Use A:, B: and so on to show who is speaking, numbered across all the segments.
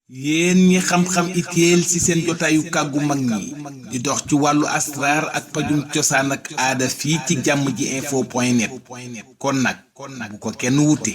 A: yéen ñi xam-xam itéel ci seen jotaayu kàggu mag ñi di dox ci wàllu asraar ak pajum cosaan ak aada fii ci jàmm ji info point net kon nag bu ko kenn wuti.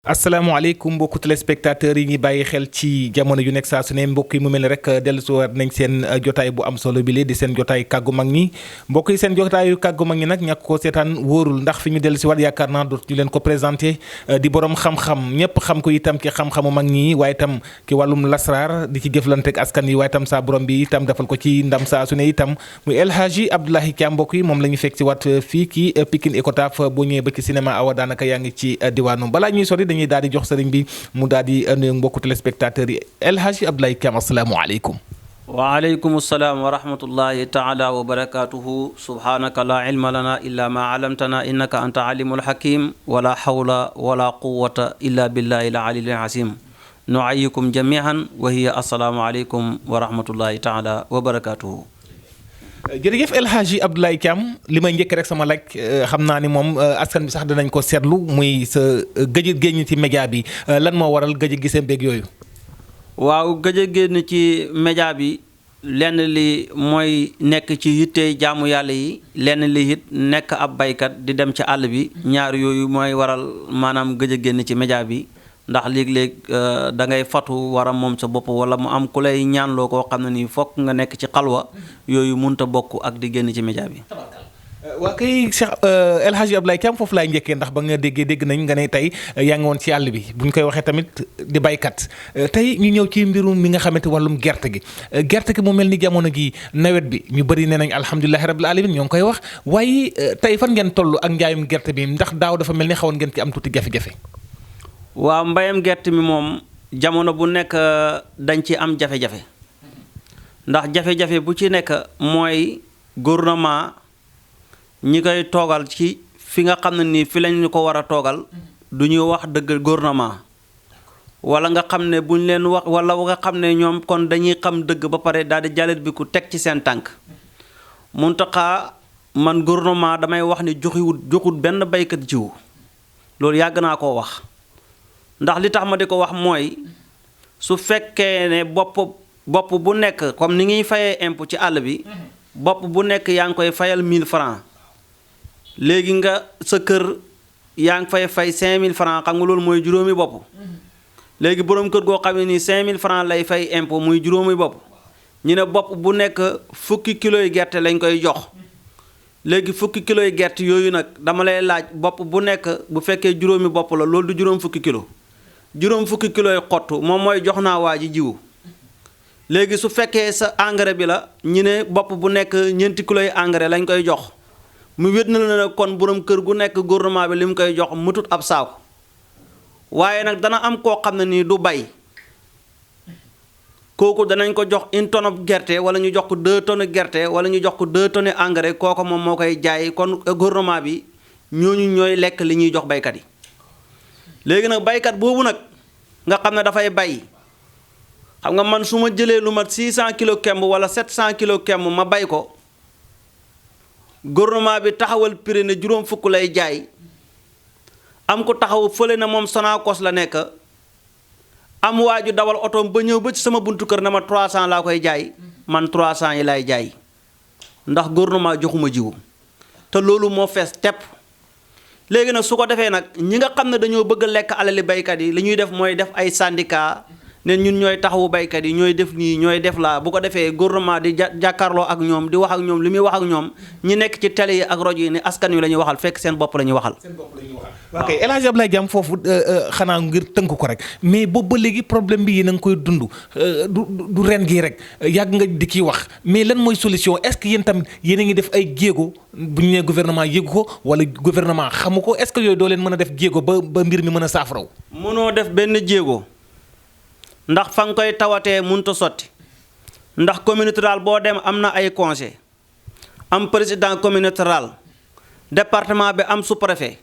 B: asalaamaaleykum mbokku téléspectateurs yi ñuy bàyyi xel ci jamono yu nekk saa su ne mbokk yi mu mel ni rek dellusiwaat nañ seen jotaay bu am solo bi di seen jotaay kàggu mag ñi mbokk yi seen jotaayu kàggu mag ñi nag ñàkk ko seetaan wóorul ndax fi ñu dellusiwaat yaakaar naa dootu ñu leen ko présenté di borom xam-xam ñëpp xam ko itam ci xam-xamu mag ñi waaye itam ki wàllum lasraar di ci jëflanteeg askan yi waaye itam saa borom bi itam defal ko ci ndam saa su ne itam muy El Hadji Abdoulaye Thiam mbokk yi moom la ñu fekk si waat fii ki Pikine Icotaf boo ñëwee ba ci cinéma Awa daanaka yaa ngi ci diwaanu balaa ñuy sori dañuy daal di jox sëriñ bi mu daal di nuyu mbokku téléspectateurs yi El Hadji Abdoulaye Thiam asalaamaaleykum.
C: waaleykum salaam wa rahmatullahi taala wa barakaatuhu subhaanaka laa ilma lana illa ma alamtana innaka anta alimul hakim wala hawla wala quwwata illa billahi al aliyyil azim nuayyikum jamian wa hiya asalaamaaleykum wa rahmatullahi taala wa barakaatuhu.
B: jërëjëf El Hadji Abdoulaye Thiam li may njëkk rek sama laaj xam naa ni moom askan bi sax danañ ko seetlu muy sa gëj a génn ci média bi lan moo waral gëj a gisee mbéeg yooyu.
C: waaw gëj a génn ci média bi lenn li mooy nekk ci yitte jaamu yàlla yi lenn li it nekk ab baykat di dem ci àll bi ñaar yooyu mooy waral maanaam gëj a génn ci média bi ndax léeg-léeg da ngay fatu war a moom sa bopp wala mu am ku lay ñaanloo koo xam ne nii fokk nga nekk ci xalwa yooyu mënut a bokk ak di génn ci média bi.
B: waa kay Cheikh El Hadji Abdoulaye Thiam foofu laay njëkkee ndax ba nga dégg nañ nga ne tey yaa ngi woon ci àll bi bu ñu koy waxee tamit di baykat tey ñu ñëw ci mbirum mi nga xamante wàllum gerte gi mu mel ni jamono gi nawet bi ñu bëri nee nañ alhamdulilahi rabbil alamin ñoo ngi koy wax waaye tey fan ngeen toll ak njaayum gerte bi ndax daaw dafa mel ni xawoon ngeen ci am tuuti jafe-jafe.
C: waaw mbayam gerte mi moom jamono bu nekk dañ ci am jafe-jafe ndax jafe-jafe bu ci nekk mooy gouvernement ñi koy toogal ci fi nga xam ne nii fi lañ ko war a toogal du ñuy wax dëgg gouvernement wala nga xam ne buñ leen wax wala nga xam ne ñoom kon dañuy xam dëgg ba pare daal di jàllet bi ku teg ci seen tànk Muntaxa man gouvernement damay wax ni joxut benn baykat jiw loolu yàgg naa koo wax ndax li tax ma di ko wax mooy su fekkee ne bopp bu nekk comme ni ngiy fayee impôt ci àll bi bopp bu nekk yaa ngi koy fayal 1000 francs léegi nga sa kër yaa ngi fay 5000 francs xam nga loolu mooy juróomi bopp léegi boroom kër goo xam ne nii 5000 francs lay fay impôt muy juróomi bopp ñu ne bopp bu nekk fukki kilos yi gerte lañ koy jox léegi fukki kilos yi gerte yooyu nag dama lay laaj bopp bu nekk bu fekkee juróomi bopp la loolu du juróom fukki kilo juróom fukki kilos yi xottu moom mooy jox naa waa ji jiwu léegi su fekkee sa engrais bi la ñu ne bopp bu nekk ñeenti kilos yi engrais lañ koy jox mu wét na la nag kon borom kër gu nekk gouvernement bi li mu koy jox mutut ab saako waaye nag dana am koo xam ne nii du bay kooku danañ ko jox 1 tonne gerte wala ñu jox ko 2 tonnes gerte wala ñu jox ko 2 tonnes engrais kooku moom moo koy jaay kon gouvernement bi ñooñu ñooy lekk li ñuy jox baykat yi léegi nag baykat boobu nag nga xam ne dafay bay xam nga man su ma jëlee lu mat 600 kilos kemb wala 700 kilos kemb ma bay ko gouvernement bi taxawal prix ne juróom fukk lay jaay am ko taxaw fële na moom Sonacos la nekk am waaju dawal otoom ba ñëw ba ci sama buntu kër na ma 300 laa koy jaay man 300 yi lay jaay ndax gouvernement joxuma jiwu te loolu moo fees tepp léegi nag su ko defee nag ñi nga xam ne dañoo bëgg a lekk alali baykat yi li ñuy def mooy def ay syndicat ne ñun ñooy taxawu baykat yi ñooy def nii ñooy def laa bu ko defee gouvernement di jàkkaarloo ak ñoom di wax ak ñoom li muy wax ak ñoom ñi nekk ci télé yi ak rajo yi ne askan wi la ñuy waxal fekk seen bopp la ñuy waxal.
B: ok El Hadji Abdoulaye Thiam foofu xanaa ngir tënk ko rek mais boobu ba léegi problème bi yéen a ngi koy dund du ren gii rek yàgg nga di ciy wax mais lan mooy solution est-ce que yéen tamit yéen a ngi def ay jéego bu ñu nee gouvernement yëgu ko wala gouvernement xamu ko est-ce que yooyu doo leen mën a def jéego ba mbir mi mën a saafaraw.
C: mënoo def benn jéego. ndax fa nga koy tawatee mënut a sotti ndax communauté rurale boo dem am na ay conseil am président communauté rurale département bi am sous-préfet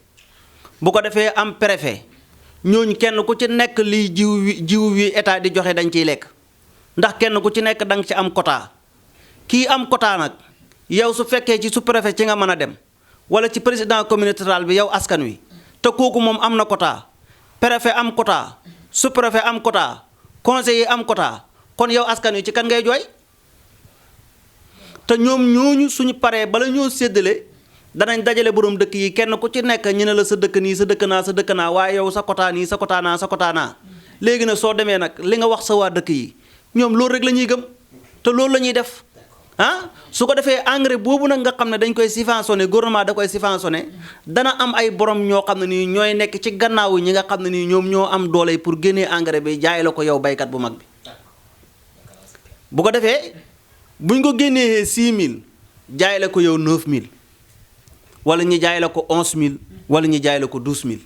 C: bu ko defee am préfet ñooñu kenn ku ci nekk liy jiw wi état di joxe dañ ciy lekk ndax kenn ku ci nekk da nga ci am quota kii am quota nag yow su fekkee ci sous-préfet ci nga mën a dem wala ci président communauté rurale bi yow askan wi te kooku moom am na quota préfet am quota sous-préfet am quota conseiller am quota kon yow askan wi ci kan ngay jooy te ñoom ñooñu suñu paree bala ñoo séddale danañ dajale borom dëkk yi kenn ku ci nekk ñu ne la sa dëkk nii sa dëkk naa waaye yow sa quota nii sa quota naa léegi nag soo demee nag li nga wax sa waa dëkk yi ñoom loolu rek la ñuy gëm te loolu la ñuy def su ko defee engrais boobu nag nga xam ne dañ koy subventionné gouvernement da koy subventionné dana am ay borom ñoo xam ne nii ñooy nekk ci gannaaw ñi nga xam ne nii ñoom ñoo am doole pour génnee engrais bi jaay la ko yow baykat bu mag bi bu ko defee buñ ko génnee 6000 jaay la ko yow 9000 wala ñu jaay la ko 11000 wala ñu jaay la ko 12000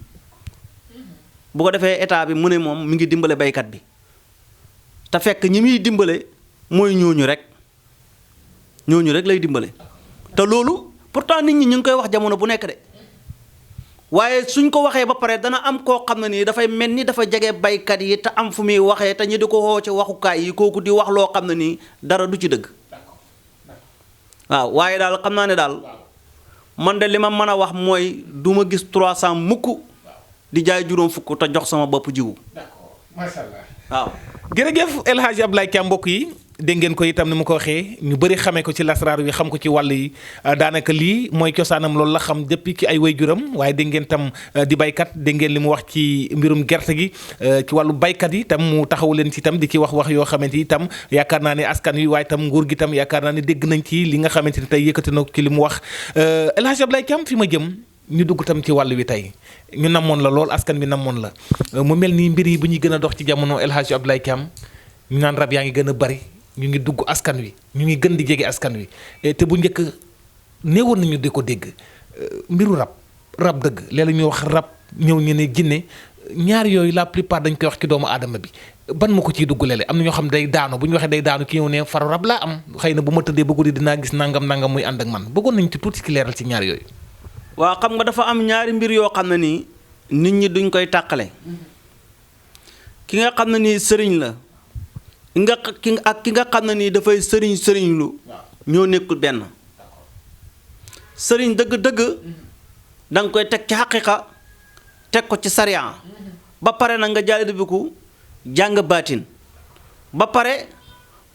C: bu ko defee état bi mu ne moom mi ngi dimbale baykat bi te fekk ñi muy dimbale mooy ñooñu rek lay dimbale te loolu pourtant nit ñi ñu ngi koy wax jamono bu nekk de waaye suñ ko waxee ba pare dana am koo xam ne nii dafay mel ni dafa jege baykat yi te am fu muy waxee te ñu di ko xoo ci waxukaay yi kooku di wax loo xam ne nii dara du ci dëgg waaw waaye daal xam naa ne daal man de li ma mën a wax mooy du ma gis 300 mukk di jaay juróom fukk te jox sama bopp jiwu.
B: macha allah
C: waaw.
B: jërëjëf El Hadj Abdoulaye Thiam mbokk yi dégg ngeen ko itam ni mu ko waxee ñu bëri xamee ko ci lasraar wi xam ko ci wàll yi daanaka lii mooy cosaanam loolu la xam depuis ki ay waajuram waaye dégg ngeen tam di baykat dégg ngeen li mu wax ci mbirum gerte gi ci wàllu baykat yi tam mu taxaw leen ci tam di ci wax yoo xamante ni itam yaakaar naa ne askan wi waaye tam nguur gi tam yaakaar naa ne dégg nañ ci li nga xamante ni tey yëkkati na ci li mu wax El Hadj Abdoulaye Thiam fi ma jëm ñu dugg tam ci wàll wi tey ñu namoon la lool askan bi namoon la mu mel ni mbir yi bu ñuy gën a dox ci jamono El Hadj Abdoulaye Thiam ñu naan rab yaa ngi gën a bari ñu ngi dugg askan wi ñu ngi gën di jege askan wi te bu njëkk néewoon nañu di ko dégg mbiru rab dëgg léeg-léeg ñuy wax rab ñëw ñu ne jinne ñaar yooyu la plupart dañ koy wax ci doomu aadama bi ban ma ko ciy dugg léeg-léeg am na ñoo xam day daanu bu ñu waxee day daanu ki ñëw ne faru rab laa am xëy na bu ma tëddee ba guddi dinaa gis nangam muy ànd ak man bëggoon nañ ci tuuti ci leeral ci ñaar yooyu.
C: waaw xam nga dafa am ñaari mbir yoo xam ne nii nit ñi duñ koy tàqale ki nga xam ne nii sëriñ la ki nga xam ne nii dafay sëriñ lu ñoo nekkul benn sëriñ dëgg-dëgg da nga koy teg ci xaqiqa teg ko ci sariya ba pare nag nga jaay bi ku jàng baatin ba pare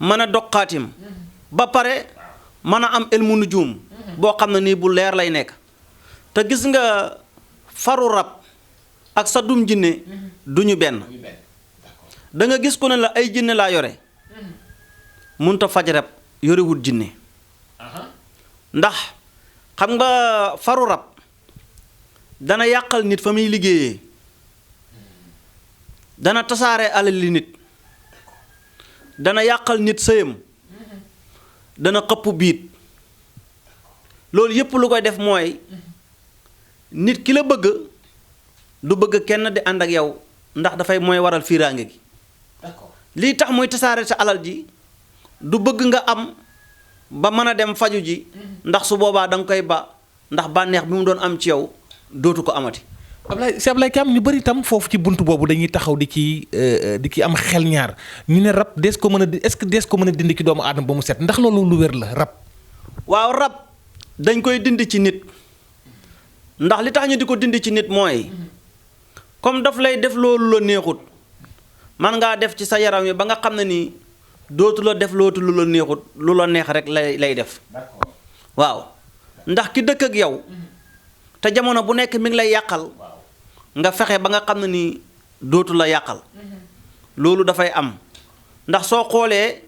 C: mën a dog xaatim ba pare mën a am ilmu nujum boo xam ne nii bu leer lay nekk te gis nga faru rab ak sa dum jinne duñu benn da nga gis ku ne la ay jinne laa yore munta faj rab yorewut jinne ndax xam nga faru rab dana yàqal nit fa muy liggéeyee dana tasaare alal li nit dana yàqal nit sëyam dana xëpp biit loolu yépp lu koy def mooy nit ki la bëgg du bëgg kenn di ànd ak yow ndax dafay mooy waral fiiraange gi lii tax muy tasaare sa alal ji du bëgg nga am ba mën a dem faju ji ndax su boobaa da nga koy ba ndax bànneex bi mu doon am ci yow dootu ko amati.
B: Abdoulaye Thiam ñu bëri tam foofu ci bunt boobu dañuy taxaw di ci am xel ñaar ñu ne rab dees ko mën a est-ce que dees ko mën a dindi ci doomu aadama ba mu set ndax loolu lu wér la rab.
C: waaw rab dañ koy dindi ci nit ndax li tax ñu di ko dindi ci nit mooy comme daf lay def loolu la neexut man ngaa def ci sa yaram wi ba nga xam ne nii dootu la def lootu lu la neexut lu la neex rek lay def waaw ndax ki dëkk ak yow te jamono bu nekk mi ngi lay yàqal nga fexe ba nga xam ne nii dootu la yàqal loolu dafay am ndax soo xoolee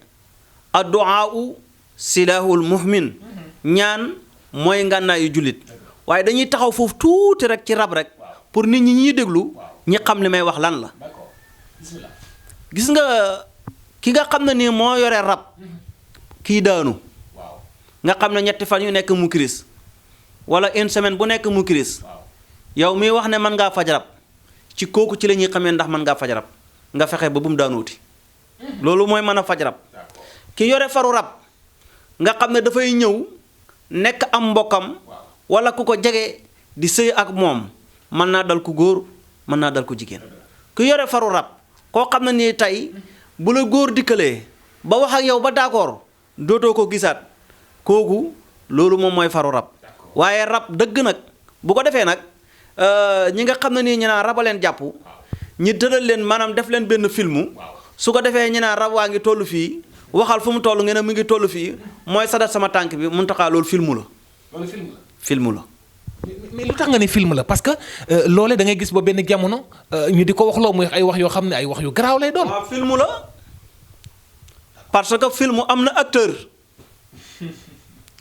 C: addu'aa'u silaahul mu'min ñaan mooy ngànnaayu jullit waaye dañuy taxaw foofu tuuti rek ci rab rek pour nit ñi ñuy déglu ñi xam li may wax lan la gis nga ki nga xam ne nii moo yore rab kii daanu nga xam ne ñetti fan yu nekk mu kiris wala une semaine bu nekk mu kiris yow miy wax ne mën ngaa faj rab ci kooku ci la ñuy xamee ndax mën ngaa faj rab nga fexe ba bu mu daanuuti loolu mooy mën a faj rab ki yore faru rab nga xam ne dafay ñëw nekk am mbokkam wala ku ko jege di sëy ak moom mën naa dal ku góor mën naa dal ku jigéen ku yore faru rab koo xam ne nii tey bu la góor dikkalee ba wax ak yow ba d'accord dootoo ko gisaat kooku loolu moom mooy faru rab waaye rab dëgg nag bu ko defee nag ñi nga xam ne nii ñu naan rabaleen jàpp ñi tëral leen maanaam def leen benn filmu su ko defee ñu naan rab waa ngi toll fii waxal fu mu toll ngeen ne mu ngi toll fii mooy sadat sama tànk bi Muntaxa loolu filmu la.
B: loolu film la.
C: filmu la.
B: mais lu tax nga ne film la parce que loole da ngay gis ba benn jamono ñu di ko wax loo muy ay wax yoo xam ne ay wax yu garaaw lay doon.
C: waaw filmu la parce que filmu am na acteur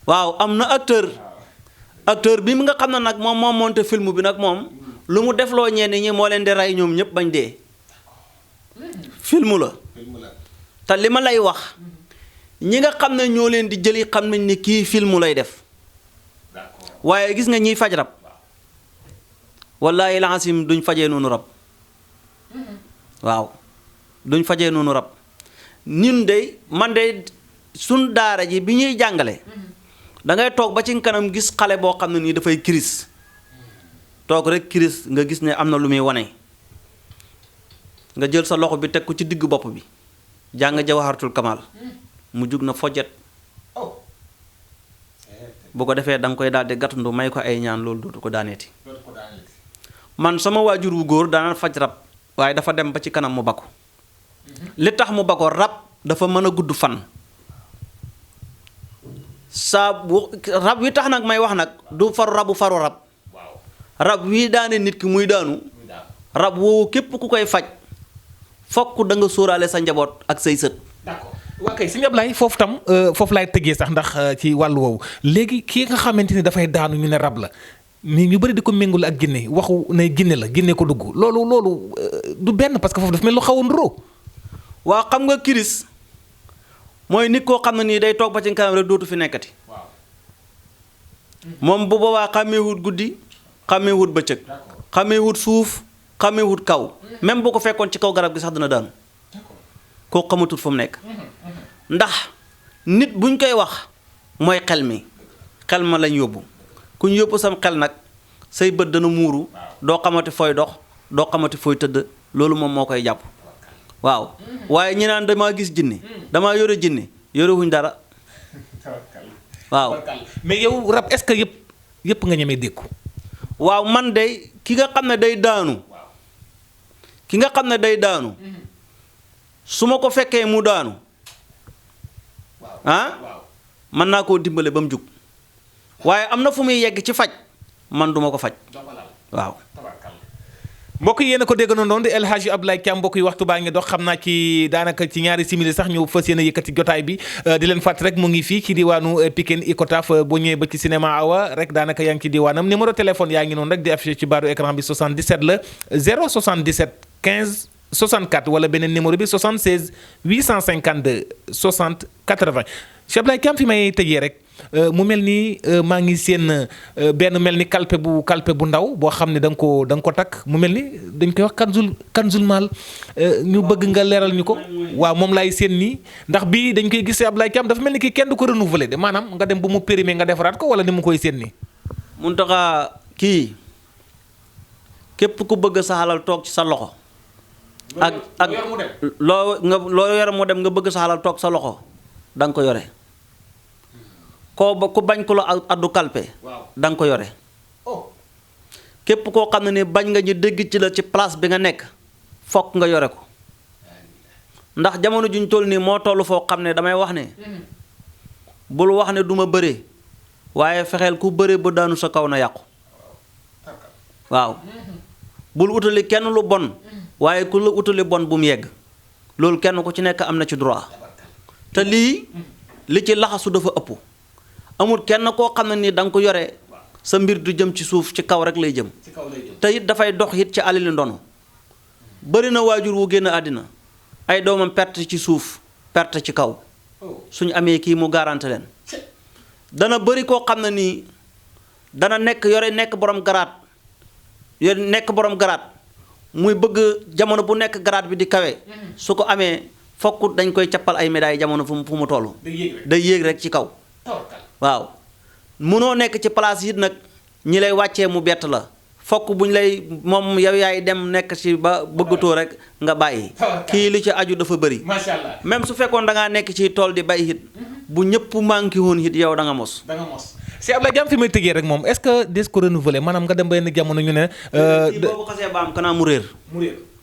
C: waaw am na acteur bi mu nga xam ne nag moom moo monté film bi nag moom lu mu defloo ñenn ñi moo leen di rey ñoom ñëpp bañ dee. filmu la. te li ma lay wax ñi nga xam ne ñoo leen di jëli xam nañ ni kii filmu lay def waaye gis nga ñiy faj rab wallaahi laxasim duñ fajee noonu rab waaw duñ fajee noonu rab ñun de man de suñ daara ji bi ñuy jàngale da ngay toog ba ci kanam gis xale boo xam ne nii dafay kiris toog rek kiris nga gis ne am na lu muy wane nga jël sa loxo bi teg ko ci digg bopp bi jàng jawharatul kamal mu jug na fojet bu ko defee da nga koy daal di gàttandu may ko ay ñaan loolu dootu ko daaneeti man sama waajur wu góor daana faj rab waaye dafa dem ba ci kanam mu bako li tax mu bako rab dafa mën a gudd fan rab wi tax nag may wax nag du faru rab rab wi daane nit ki muy daanu rab woowu képp ku koy faj fokk da nga sóoraale sa njaboot ak say sët.
B: d'accord waa kay sëñ Ablaye foofu tam foofu laay tëggee sax ndax ci wàllu woowu léegi kii nga xamante ni dafay daanu ñu ne rab la mais ñu bëri di ko méngul ak ginne waxu ne ginne la ginne ko dugg loolu du benn parce que foofu dafa mel lu xaw a nduroo.
C: waa xam nga kiris mooy nit koo xam ne nii day toog ba ci kanam rek dootu fi nekkati. moom bu boobaa xàmmeewut guddi xàmmeewut bëccëg xàmmeewut suuf xàmmeewut kaw même boo ko fekkoon ci kaw garab gi sax dina daanu koo xamatut fu mu nekk ndax nit buñ koy wax mooy xel ma lañ yóbbu ku ñu yóbbu sam xel nag say bët dana muuru doo xamati fooy dox doo xamati fooy tëdd loolu moom moo koy jàpp waaw waaye ñi naan damaa gis jinne damaa yore jinne yorewuñ dara waaw.
B: mais yow rab est-ce que yëpp nga ñemee dékku.
C: waaw man de ki nga xam ne day daanu su ma ko fekkee mu daanu mën naa koo dimbale ba mu jug waaye am na fu muy yegg ci faj man duma ko faj waaw.
B: mbokk yi yéen a ko dégg noonu di El Hadji Abdoulaye Thiam mbokk yi waxtu baa ngi dox xam naa ci daanaka ci ñaari simili sax ñu fas yéene yëkkati jotaay bi di leen fàtt rek mu ngi fii ci diwaanu Pikine Icotaf boo ñëwee ba ci cinéma Awa rek daanaka yaa ngi ci diwaanam numéro téléphone yaa ngi noonu rek di affiché ci baaru écran bi 77 la 077 15 64 wala beneen numéro bi 76 852 60 80 Cheikh Abdoulaye Thiam fi may tëjee rek mu mel ni maa ngi seen benn mel ni kalpe bu ndaw boo xam ne da nga ko takk mu mel ni dañ koy wax kanzul maal ñu bëgg nga leeral ñu ko waaw moom laay seen nii ndax bii dañ koy gis Abdoulaye Thiam dafa mel ni kii kenn du ko renouveler de maanaam nga dem ba mu périmé nga defaraat ko wala ni mu koy seen nii.
C: Muntaxa kii képp ku bëgg sa xalal toog ci sa loxo. ak loo yore mu dem nga bëgg sa xalal toog sa loxo da nga ko yore. ku bañ ko la addu kalpe da nga ko yore képp koo xam ne ni bañ nga ñu dégg ci la ci place bi nga nekk fokk nga yore ko ndax jamono juñ toll nii moo toll foo xam ne damay wax ne bul wax ne duma bëree waaye fexeel ku bëree ba daanu sa kaw na yàqu waaw bul utali kenn lu bon waaye ku la utali bon bu mu yegg loolu kenn ku ci nekk am na ci droit te lii li ci laxasu dafa ëpp amul kenn koo xam ne ni da nga ko yore sa mbir du jëm ci suuf ci kaw rek lay jëm te it dafay dox it ci alali ndono bëri na waajur wu génn àddina ay doomam perte ci suuf perte ci kaw suñu amee kii mu garanti leen dana bëri koo xam ne nii dana nekk borom garaat muy bëgg jamono bu nekk garaat bi di kawe su ko amee fokk dañ koy cappal ay médailles jamono fu mu toll day yéeg rek ci kaw waaw munoo nekk ci place yi nag ñi lay wàccee mu bett la fokk buñ lay moom yow yaay dem nekk ci ba bëggatoo rek nga bàyyi kii li ci aju dafa bëri
B: macha allah
C: même su fekkoon da ngaa nekk ci tool di bay it bu ñëpp manqué woon it yow da nga mos
B: si Abdoulaye Thiam fi may tëjee rek moom est-ce que des ko renouveler maanaam nga dem ba yenn jamono ñu ne
C: boobu xasee ba am kanaa mu réer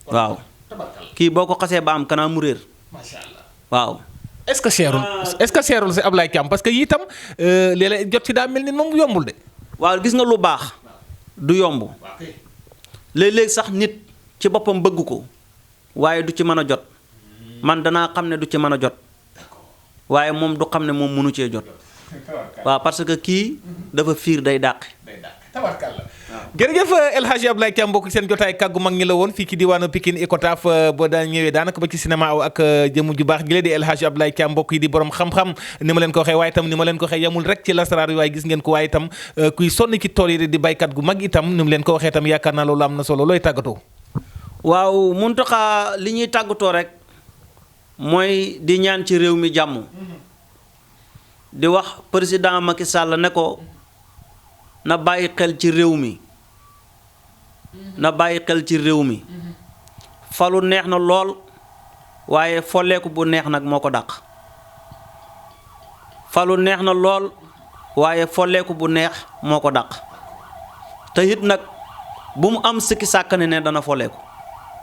C: waaw kii boo ko xasee ba am kanaa mu réer
B: macha allah
C: waaw.
B: est-ce que seerul si Ablaye Thiam parce que yii itam léeg-léeg jot ci daa mel ni moom yombul de.
C: waaw gis nga lu baax du yomb léeg-léeg sax nit ci boppam bëgg ko waaye du ci mën a jot man danaa xam ne du ci mën a jot waaye moom du xam ne moom mënu cee jot waaw parce que kii dafa fiir day dàqe.
B: jërëjëf El Hadji Ablaye Thiam mbokk seen jotaay kàggu mag ñi la woon fii ci diwaanu Pikine Icotaf ba daa ñëwee daanaka ba ci cinéma aw ak jëmu ju baax gi la di El Hadji Ablaye Thiam mbokk yi di borom xam-xam ni ma leen ko waxee waaye itam ni ma leen ko waxee yamul rek ci lasaraar yi waaye gis ngeen ko waaye itam kuy sonn ci tool yi di baykat gu mag itam ni mu leen ko waxee itam yaakaar naa loolu am na solo looy tàggatoo.
C: waaw Mountakha li ñuy tàggatoo rek mooy di ñaan ci réew mi jàmm di wax président Macky Sall ne ko na bàyyi xel ci réew mi na bàyyi xel ci réew mi falu neex na lool waaye folleeku bu neex nag moo ko dàq falu neex na lool waaye folleeku bu neex moo ko dàq te it nag bu mu am sikki sàkk ne dana folleeku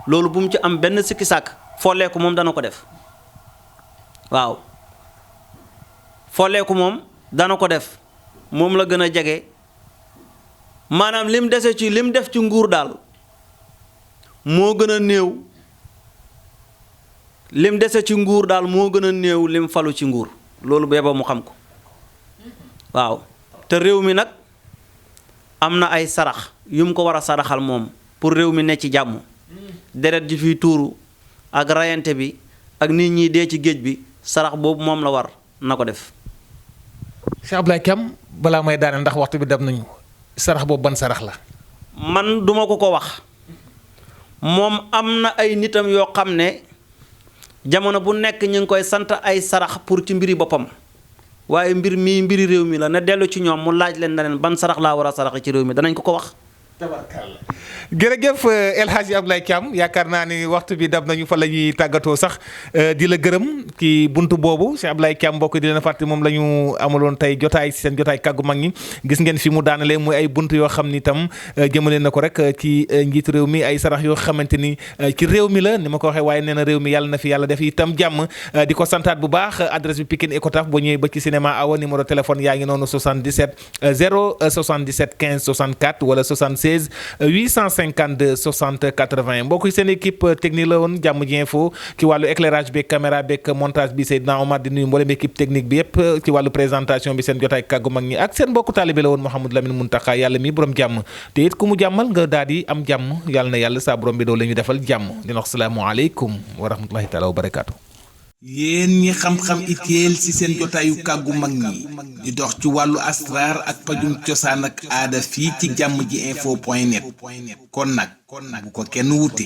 C: loolu bu mu ci am benn sikki sàkk folleeku moom dana ko def waaw folleeku moom dana ko def moom la gën a jege maanaam lim dese ci lim def ci nguur daal moo gën a néew lim dese ci nguur daal moo gën a néew lim falu ci nguur loolu beeba mu xam ko waaw te réew mi nag am na ay sarax yu mu ko war a saraxal moom pour réew mi ne ci jàmm deret ji fiy tuuru ak rayante bi ak nit ñi dee ci géej bi sarax boobu moom la war na ko def.
B: Cheikh Ablaye Thiam balaa may daane ndax waxtu bi dem nañu sarax boobu ban sarax la.
C: man duma ko wax moom am na ay nitam yoo xam ne jamono bu nekk ñu ngi koy sant ay sarax pour ci mbiri boppam waaye mbir mii mbiri réew mi la na dellu ci ñoom mu laaj leen na leen ban sarax laa war a sarax ci réew mi danañ ko wax.
B: jërëjëf El Hadji Ablaye Thiam yaakaar naa ni waxtu bi dab nañu fa la ñuy tàggatoo sax di la gërëm ci buntu boobu Cheikh Ablaye Thiam mbokk di leen fàtte moom la ñu amaloon tey jotaay seen jotaay kàggu mag ñi gis ngeen fi mu daanalee muy ay buntu yoo xam ni itam jëmale na ko rek ci njiitu réew mi ay sarax yoo xamante ni ci réew mi la ni ma ko waxee waaye nee na réew mi yàlla na fi yàlla def itam jàmm di ko santaat bu baax adresse bi Pikine Icotaf boo ñëwee ba ci cinéma awa numéro téléphone yaa ngi noonu 77 077 15 64 wala 76 852 60 80 mbokk yi seen équipe technique la woon jàmm ji info ci wàllu éclairage beeg caméra beeg montage bi Seydina Omar di nuyu mboolem équipe technique bi yépp ci wàllu présentation bi seen jotaay kàggu mag ñi ak seen mbokku taalibe la woon Mouhamadou Lamine Mountakha yàlla mi borom jàmm te it ku mu jàmmal nga daal di am jàmm yàlla na yàlla saa borom bi doo la ñu defal jàmm dina wax salaamualeykum wa rahmatullahi taala wa barakaatu.
A: yéen ñi xam-xam itéel ci seen jotaayu kàggu mag ñi di dox ci wàllu asraar ak pajum cosaan ak aada fii ci jàmm ji info point net kon nag bu ko kenn wuti